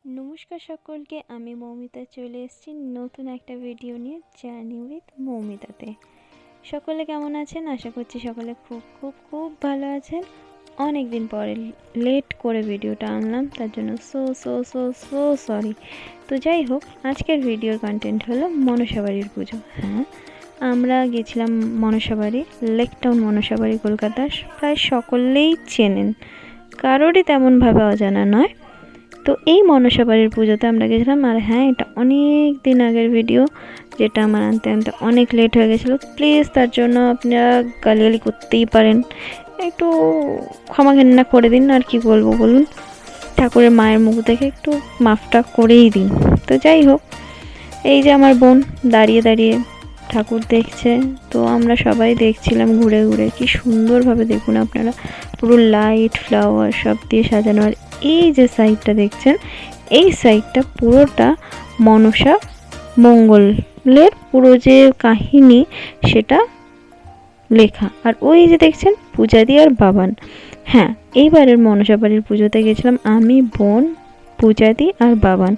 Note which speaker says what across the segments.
Speaker 1: নমস্কার সকলকে, আমি মৌমিতা চলে এসেছি নতুন একটা ভিডিও নিয়ে জার্নি উইথ মৌমিতাতে। সকলে কেমন আছেন? আশা করছি সকলে খুব খুব খুব ভালো আছেন। অনেক দিন পরে লেট করে ভিডিওটা আনলাম, তার জন্য so so so so sorry. তো যাই হোক, আজকের ভিডিওর কন্টেন্ট হলো মনসাবাড়ির পুজো। হ্যাঁ, আমরা গেছিলাম মনসাবাড়ি, লেক টাউন মনসাবাড়ি, কলকাতার। প্রায় সকলেই চেনেন, কারোরই তেমনভাবে অজানা নয়। তো এই মনসাবাড়ির পুজোতে আমরা গেছিলাম। আর হ্যাঁ, এটা অনেক দিন আগের ভিডিও, যেটা আমার আনতে আনতে অনেক লেট হয়ে গেছিলো। প্লিজ তার জন্য আপনারা গালিগালি করতেই পারেন, একটু ক্ষমা ঘেন্না করে দিন। আর কি বলবো বলুন, ঠাকুরের মায়ের মুখ দেখে একটু মাফটা করেই দিন। তো যাই হোক, এই যে আমার বোন দাঁড়িয়ে দাঁড়িয়ে ঠাকুর দেখছে, তো আমরা সবাই দেখছিলাম ঘুরে ঘুরে। কি সুন্দরভাবে দেখুন আপনারা, পুরো লাইট ফ্লাওয়ার সব দিয়ে সাজানো। আর এই যে সাইডটা দেখছেন, এই সাইডটা পুরোটা মনসা মঙ্গলের পুরো যে কাহিনী সেটা লেখা। আর ওই যে দেখছেন পূজাদি আর বাবান। হ্যাঁ, এইবারের মনসাবাড়ির পুজোতে গেছিলাম আমি, বোন, পূজাদি আর বাবান।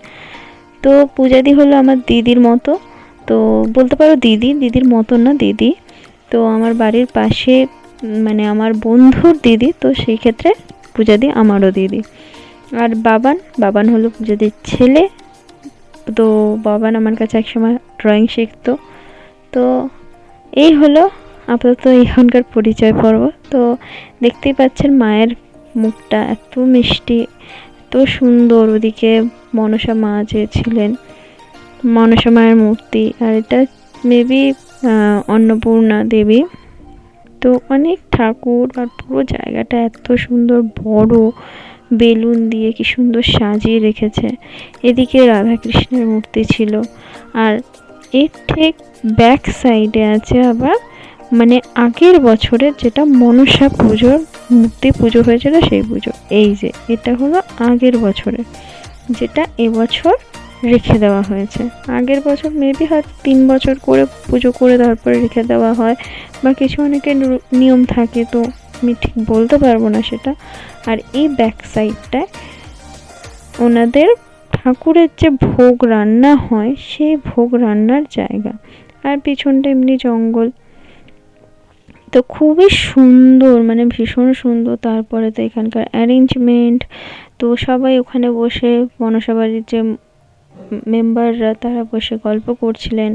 Speaker 1: তো পূজাদি হলো আমার দিদির মতো, তো বলতে পারো দিদির মতো না, দিদি। তো আমার বাড়ির পাশে, মানে আমার বন্ধুর দিদি, তো সেই ক্ষেত্রে পূজাদি আমারও দিদি। আর বাবান হলো পূজাদির ছেলে। তো বাবান আমার কাছে একসময় ড্রয়িং শিখতো। তো এই হলো আপাতত এখনকার পরিচয় পর্ব। তো দেখতেই পাচ্ছেন মায়ের মুখটা এত মিষ্টি, এত সুন্দর। ওদিকে মনসা মা যে ছিলেন, মনসা মায়ের মূর্তি, আর এটা মেবি অন্নপূর্ণা দেবী। তো অনেক ঠাকুর, আর পুরো জায়গাটা এত সুন্দর বড়, বেলুন দিয়ে কি সুন্দর সাজিয়ে রেখেছে। এদিকে রাধাকৃষ্ণের মূর্তি ছিল, আর এর ঠিক ব্যাক সাইডে আছে আবার মানে আগের বছরের যেটা মনসা পুজোর মূর্তি পুজো হয়েছিল সেই পুজো। এই যে এটা হলো আগের বছরের, যেটা এবছর রেখে দেওয়া হয়েছে। আগের বছর মেবি হয়তো 3 বছর করে পুজো করে তারপরে রেখে দেওয়া হয়, বা কিছু অনেকের নিয়ম থাকে, তো আমি ঠিক বলতে পারবো না সেটা। আর এই ব্যাক সাইডটায় ওনাদের ঠাকুরের যে ভোগ রান্না হয় সেই ভোগ রান্নার জায়গা, আর পিছনটা এমনি জঙ্গল। তো খুবই সুন্দর, মানে ভীষণ সুন্দর। তারপরে তো এখানকার অ্যারেঞ্জমেন্ট, তো সবাই ওখানে বসে মনসাবাড়ির যে মেম্বাররা তারা বসে গল্প করছিলেন।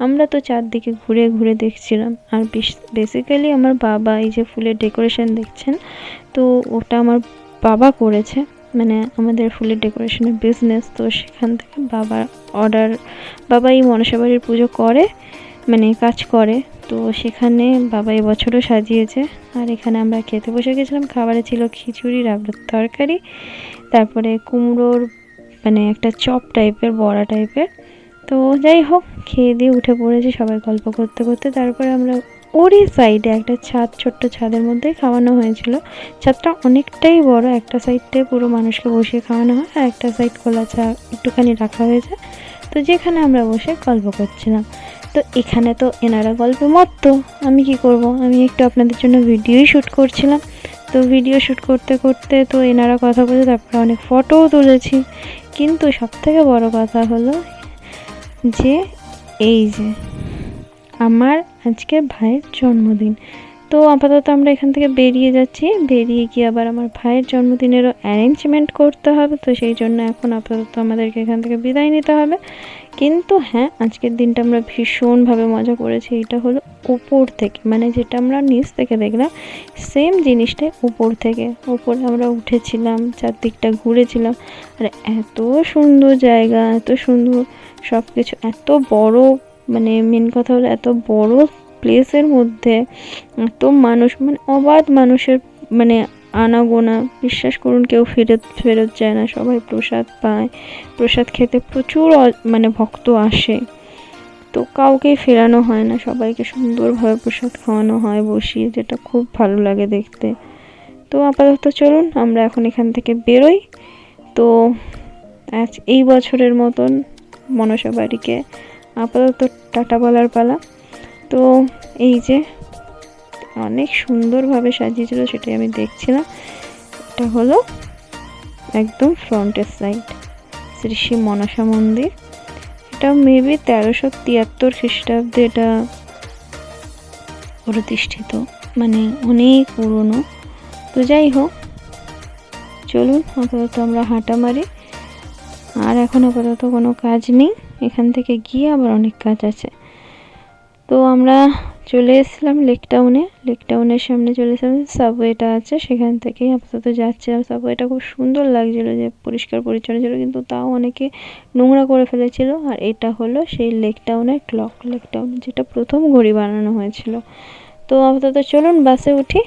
Speaker 1: আমরা তো চারদিকে ঘুরে ঘুরে দেখছিলাম। আর বেসিক্যালি আমার বাবা, এই যে ফুলের ডেকোরেশন দেখছেন, তো ওটা আমার বাবা করেছে। মানে আমাদের ফুলের ডেকোরেশনের বিজনেস, তো সেখান থেকে বাবার অর্ডার। বাবা এই মনসাবাড়ির পুজো করে, মানে কাজ করে, তো সেখানে বাবা এবছরও সাজিয়েছে। আর এখানে আমরা খেতে বসে গেছিলাম। খাবারে ছিল খিচুড়ি, রাবড়ার তরকারি, তারপরে কুমড়োর মানে একটা চপ টাইপের, বড়া টাইপের। তো যাই হোক, খেয়ে দিয়ে উঠে পড়েছি সবাই গল্প করতে করতে। তারপরে আমরা ওরই সাইডে একটা ছাদ, ছোট্ট ছাদের মধ্যেই খাওয়ানো হয়েছিল। ছাদটা অনেকটাই বড়, একটা সাইডে পুরো মানুষকে বসিয়ে খাওয়ানো হয়, আর একটা সাইড খোলা একটুখানি রাখা হয়েছে। তো যেখানে আমরা বসে গল্প করছিলাম। তো এখানে তো এনারা গল্পে মত্ত, আমি কি করব, আমি একটু আপনাদের জন্য ভিডিওই শ্যুট করছিলাম। তো ভিডিও শ্যুট করতে করতে তো এনারা কথা বলে, তারপরে অনেক ফটোও তুলেছি। কিন্তু সবথেকে বড় কথা হলো যে এই যে আমার আজকে ভাইয়ের জন্মদিন। তো আপাতত আমরা এখান থেকে বেরিয়ে যাচ্ছি, বেরিয়ে গিয়ে আবার আমার ভাইয়ের জন্মদিনেরও অ্যারেঞ্জমেন্ট করতে হবে। তো সেই জন্য এখন আপাতত আমাদেরকে এখান থেকে বিদায় নিতে হবে। কিন্তু হ্যাঁ, আজকের দিনটা আমরা ভীষণভাবে মজা করেছি। এটা হলো উপর থেকে, মানে যেটা আমরা নিচ থেকে দেখলাম সেম জিনিসটাই উপর থেকে। উপরে আমরা উঠেছিলাম, চারদিকটা ঘুরেছিলাম। আর এত সুন্দর জায়গা, এত সুন্দর সব কিছু, এত বড়, মানে মেন কথা হলো এত বড় প্লেসের মধ্যে এত মানুষ, মানে অবাধ মানুষের মানে আনাগোনা। বিশ্বাস করুন, কেউ ফেরত যায় না, সবাই প্রসাদ পায়। প্রসাদ খেতে প্রচুর মানে ভক্ত আসে, তো কাউকেই ফেরানো হয় না, সবাইকে সুন্দরভাবে প্রসাদ খাওয়ানো হয় বসিয়ে, যেটা খুব ভালো লাগে দেখতে। তো আপাতত চলুন আমরা এখন এখান থেকে বেরোই। তো আজ এই বছরের মতন মনসা বাড়িকে আপাতত টাটা বলার পালা। তো এই যে অনেক সুন্দরভাবে সাজিয়েছিল, সেটাই আমি দেখছিলাম। এটা হলো একদম ফ্রন্টের সাইড। শ্রী শ্রী মনসা মন্দির। এটা মেবি 1373 খ্রিস্টাব্দে এটা প্রতিষ্ঠিত, মানে অনেক পুরনো। তো যাই হোক, চলুন আপাতত আমরা হাঁটা মারি। আর এখন আপাতত কোনো কাজ নেই, এখান থেকে গিয়ে আবার অনেক কাজ আছে। তো আমরা চলে এসেছিলাম লেক টাউনের সামনে চলে এসেছিলাম, সাবওয়েটা আছে সেখান থেকেই আপাতত যাচ্ছিলাম। সাবওয়েটা খুব সুন্দর লাগছিলো, যে পরিষ্কার পরিচ্ছন্ন ছিল, কিন্তু তাও অনেকে নোংরা করে ফেলেছিল। আর এটা হলো সেই লেক টাউনের ক্লক, লেক টাউন যেটা প্রথম ঘড়ি বানানো হয়েছিল। তো আপাতত চলুন বাসে উঠি।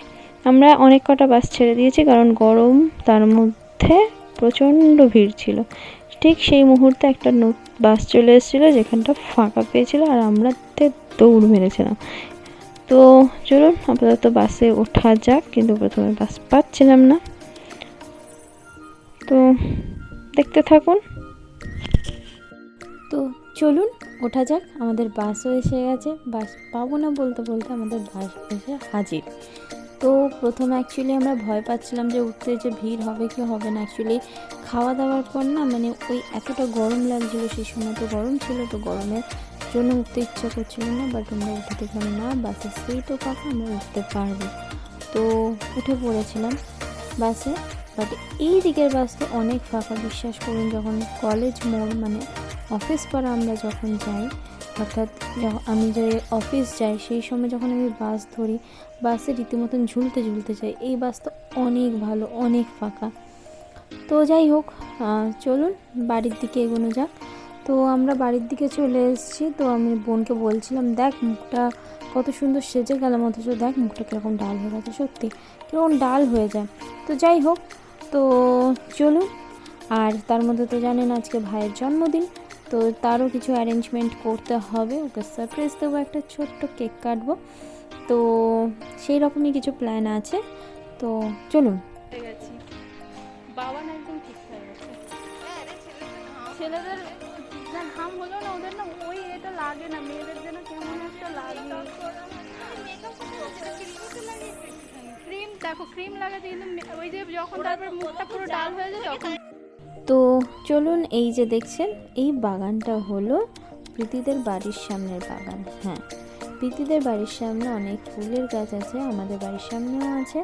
Speaker 1: আমরা অনেক কটা বাস ছেড়ে দিয়েছি, কারণ গরম, তার মধ্যে প্রচণ্ড ভিড় ছিল। ঠিক সেই মুহূর্তে একটা বাস চলে এসেছিলো যেখানটা ফাঁকা পেয়েছিল, আর আমরা দৌড় মেরেছিলাম। তো চলুন আপাতত বাসে ওঠা যাক, কিন্তু প্রথমে বাস পাচ্ছিলাম না, তো দেখতে থাকুন। তো চলুন ওঠা যাক, আমাদের বাসও এসে গেছে। বাস পাবো না বলতে বলতে আমাদের বাস এসে হাজির। তো প্রথমে অ্যাকচুয়ালি আমরা ভয় পাচ্ছিলাম যে উঠতে, যে ভিড় হবে কি হবে না। অ্যাকচুয়ালি খাওয়া দাওয়ার পর না, মানে ওই এতটা গরম লাগছিলো, সেই সময় তো গরম ছিল, তো গরমের জন্য উঠতে ইচ্ছা করছিল না। বাট আমরা উঠে দেখলাম না, বাসের সিটও ফাঁকা, আমরা উঠতে পারবো। তো উঠে পড়েছিলাম বাসে। বাট এই দিকের বাস তো অনেক ফাঁকা, বিশ্বাস করুন। যখন কলেজ মোড় মানে অফিস পাড়া আমরা যখন যাই, অর্থাৎ আমি যে অফিস যাই, সেই সময় যখন আমি বাস ধরি, বাসে রীতিমতন ঝুলতে যাই। এই বাস তো অনেক ভালো, অনেক ফাঁকা। তো যাই হোক, চলুন বাড়ির দিকে এগোনো যাক। তো আমরা বাড়ির দিকে চলে এসেছি। তো আমি বোনকে বলছিলাম, দেখ মুখটা কত সুন্দর সেজে গেলাম, অথচ দেখ মুখটা কীরকম ডাল হয়ে গেছে, সত্যি কীরকম ডাল হয়ে যায়। তো যাই হোক, তো চলুন। আর তার মধ্যে তো জানেন আজকে ভাইয়ের জন্মদিন, তো তারও কিছু অ্যারেঞ্জমেন্ট করতে হবে। ওকে সারপ্রাইজ দেবো, একটা ছোট্ট কেক কাটবো, তো সেই রকমই কিছু প্ল্যান আছে। তো চলুন।
Speaker 2: বাবা না একদম ঠিক হয়ে গেছে। ছেলেদের না ঘাম হলো না, ওদের না ওই এটা লাগে না, মেয়েদের যেন কেমন একটা লাগে। ক্রিম দেখো, ক্রিম লাগাতে, কিন্তু ওই যে যখন তারপর মুখটা পুরো ডাল হয়ে যায় তখন।
Speaker 1: তো চলুন, এই যে দেখছেন এই বাগানটা হলো প্রীতিদের বাড়ির সামনের বাগান। হ্যাঁ, প্রীতিদের বাড়ির সামনে অনেক ফুলের গাছ আছে, আমাদের বাড়ির সামনেও আছে।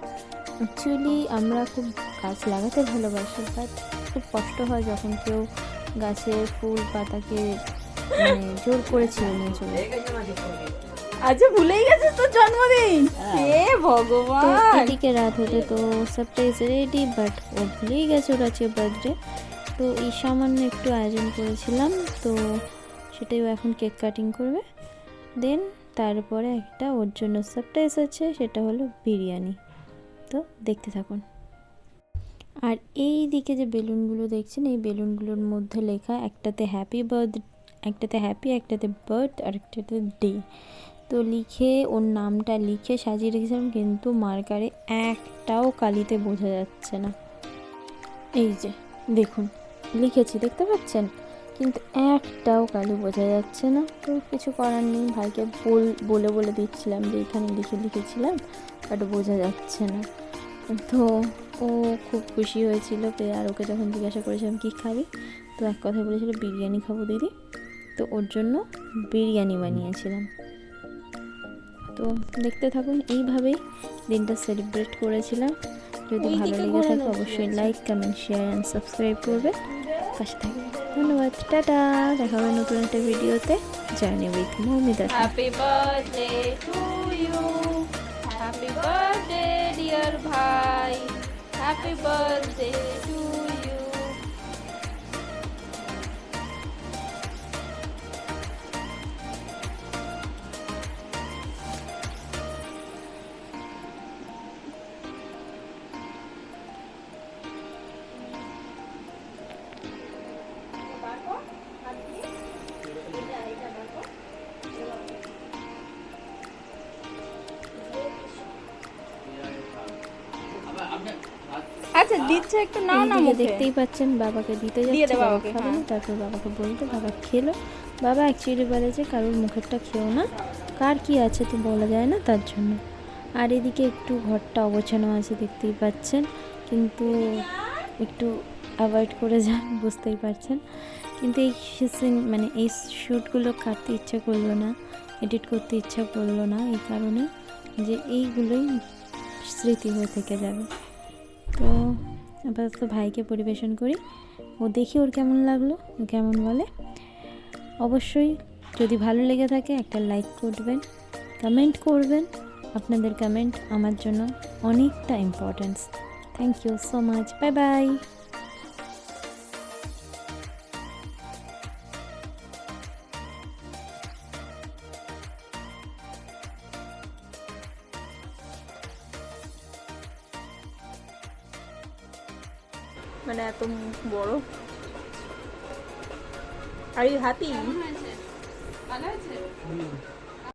Speaker 1: অ্যাকচুয়ালি আমরা খুব গাছ লাগাতে ভালোবাসি, বাট খুব কষ্ট হয় যখন কেউ গাছের ফুল পাতাকে মানে জোর করে ছিঁড়ে নিয়ে চলে।
Speaker 2: আচ্ছা, ভুলেই গেছিস তোর জন্মদিন। হে ভগবান,
Speaker 1: এদিকে রাত হতে তো সারপ্রাইজ রেডি, বাট ও ভুলেই গেছে ওর আজকে বার্থডে। তো এই সামান্য একটু আয়োজন করেছিলাম, তো সেটাই এখন কেক কাটিং করবে। দেন তারপরে একটা ওর জন্য সারপ্রাইজ আছে, সেটা হলো বিরিয়ানি। তো দেখতে থাকুন। আর এই দিকে যে বেলুনগুলো দেখছেন, এই বেলুনগুলোর মধ্যে লেখা, একটাতে হ্যাপি বার্থডে, একটাতে হ্যাপি, একটাতে বার্থ, আর একটাতে ডে। তো লিখে ওর নামটা লিখে সাজিয়ে রেখেছিলাম, কিন্তু মার্কারে একটাও কালিতে বোঝা যাচ্ছে না। এই যে দেখুন লিখেছি, দেখতে পাচ্ছেন, কিন্তু একটাও কালি বোঝা যাচ্ছে না। তো কিছু করার নেই, ভাইকে বলে দিচ্ছিলাম যে এখানে লিখেছিলাম, বাট বোঝা যাচ্ছে না। তো ও খুব খুশি হয়েছিল পেয়ে। আর ওকে যখন জিজ্ঞাসা করেছিলাম কী খাবি, তো এক কথায় বলেছিল বিরিয়ানি খাবো দিদি। তো ওর জন্য বিরিয়ানি বানিয়েছিলাম। তো দেখতে থাকুন, এইভাবেই দিনটা সেলিব্রেট করেছিলাম। যদি ভালো লেগে থাকে অবশ্যই like, comment, share and subscribe করবে, পাশে থাকবে। ধন্যবাদ, টাটা, দেখা হবে নতুন একটা ভিডিওতে, journey with Moumita.
Speaker 2: Happy birthday to you, happy birthday dear ভাই, হ্যাপি বার্থডে টু ইউ। আচ্ছা দিচ্ছে, একটু নাও না।
Speaker 1: এইদিকে দেখতেই পাচ্ছেন বাবাকে দিতে যাচ্ছে, বাবা
Speaker 2: বাবাকে,
Speaker 1: খাবে না,
Speaker 2: হ্যাঁ।
Speaker 1: তারপর বাবাকে বলতে বাবা খেলো। বাবা অ্যাকচুয়ালি বলেছে কারোর মুখেরটা খেও না, কার কি আছে তো বলা যায় না, তার জন্য। আর এদিকে একটু ঘরটা অগোছানো আছে দেখতেই পাচ্ছেন, কিন্তু একটু অ্যাভয়েড করে যান, বুঝতেই পারছেন। কিন্তু এই মানে এই শ্যুটগুলো কাটতে ইচ্ছা করলো না, এডিট করতে ইচ্ছা করলো না, এই কারণে যে এইগুলোই স্মৃতি হয়ে থেকে যাবে। তো আপাতত ভাইকে পরিবেশন করি, ও দেখি ওর কেমন লাগলো, ও কেমন বলে। অবশ্যই যদি ভালো লেগে থাকে একটা লাইক করবেন, কমেন্ট করবেন। আপনাদের কমেন্ট আমার জন্য অনেকটা importance. Thank you so much, bye bye.
Speaker 3: মানে এত মুখ বড়। আর এই হাতি
Speaker 2: ভালো হয়েছে?